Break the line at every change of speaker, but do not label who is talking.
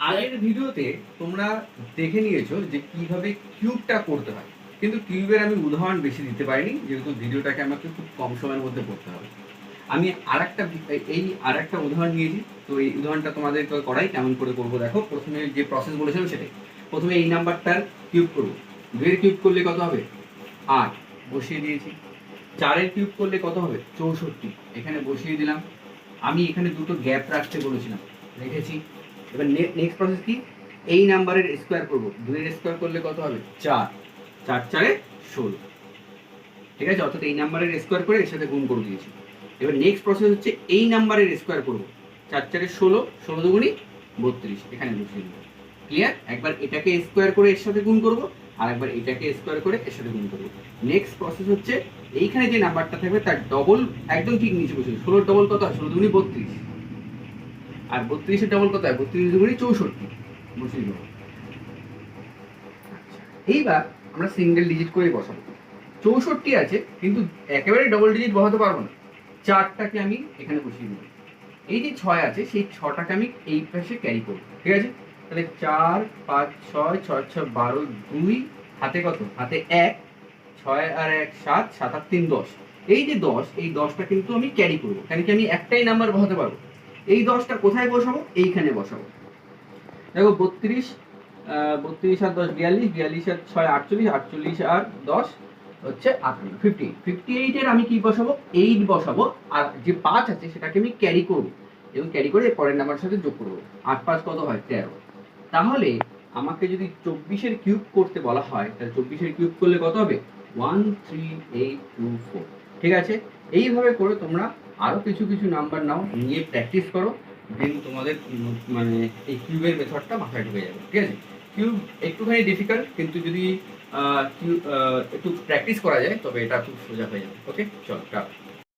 আগের ভিডিওতে তোমরা দেখে নিয়েছো যে কিভাবে কিউবটা করতে হয়, কিন্তু কিউবের আমি উদাহরণ বেশি দিতে পারিনি, যেহেতু ভিডিওটাকে আমাকে খুব কম সময়ের মধ্যে করতে হবে। আমি আরেকটা উদাহরণ নিয়েছি। তো এই উদাহরণটা তোমাদের করাই কেমন করে করবো দেখো। প্রথমে যে প্রসেস বলেছিলাম সেটাই। প্রথমে এই নাম্বারটার কিউব করবো। 2 এর কিউব করলে কত হবে? 8, বসিয়ে দিয়েছি। 4 এর কিউব করলে কত হবে? 64, এখানে বসিয়ে দিলাম। আমি এখানে দুটো গ্যাপ রাখতে বলেছিলাম, রেখেছি। এবার নেক্সট প্রসেস কি? এই নাম্বারের স্কোয়ার করব। 2 এর স্কোয়ার করলে কত হবে? 4, 4 4 16। ঠিক আছে, অর্থাৎ এই নাম্বারের স্কোয়ার করে এর সাথে গুণ করে দিয়েছি। এবার নেক্সট প্রসেস হচ্ছে এই নাম্বারের স্কোয়ার করব। 4 4 16, 16 দুগুণি 32, এখানে বসিয়ে দেবো। ক্লিয়ার? একবার এটাকে স্কোয়ার করে এর সাথে গুণ করব, আর একবার এটাকে স্কোয়ার করে এর সাথে গুণ করব। নেক্সট প্রসেস হচ্ছে এইখানে যে নাম্বারটা থাকবে তার ডবল একদম ঠিক নিচে বসে। 16 ডবল কত হয়? 16 দুগুণি 32, আর 32 এর ডবল কত হয়? 32 দুগুণি 64, বসিয়ে দেবো। এইবার আমরা সিঙ্গেল ডিজিট করে বসাবো। 64 আছে, কিন্তু একেবারে ডবল ডিজিট বসাতে পারবো না। 4টাকে আমি এখানে বসিয়ে দেবো। এই যে 6 আছে, সেই 6টাকে আমি এই পাশে ক্যারি করবো। ঠিক আছে, তাহলে 4 5 6 6 6 12, 2 হাতে কত? হাতে 1, 6 আর 1 7, 7 আর 3 10। এই যে 10, এই 10টা কিন্তু আমি ক্যারি করবো, কারণ কি আমি একটাই নাম্বার বসাতে পারবো। এই 10টা কোথায় বসাবো? এইখানে বসাবো। দেখো 32, 32 আর 10 42, 42 আর 6 48, 48 আর 10 হচ্ছে 58, 58 এর আমি কি বসাবো? 8 বসাবো। আর যে 5 আছে সেটাকে আমি ক্যারি করব, এবং ক্যারি করে পরের নাম্বারের সাথে যোগ করব। 8 5 কত হয়? 13। তাহলে আমাকে যদি 24 এর কিউব করতে বলা হয়, তাহলে 24 এর কিউব করলে কত হবে? 13824। ঠিক আছে, এইভাবে করে তোমরা আরো কিছু কিছু নাম্বার নাও, নিয়ে প্র্যাকটিস করো। দেন তোমাদের মানে এই কিউবের মেথডটা মাথায় ঢুকে যাবে। ঠিক আছে, কিউব একটুখানি ডিফিকাল্ট, কিন্তু যদি একটু প্র্যাকটিস করা যায় তবে এটা খুব সোজা হয়ে যাবে। ওকে, চল।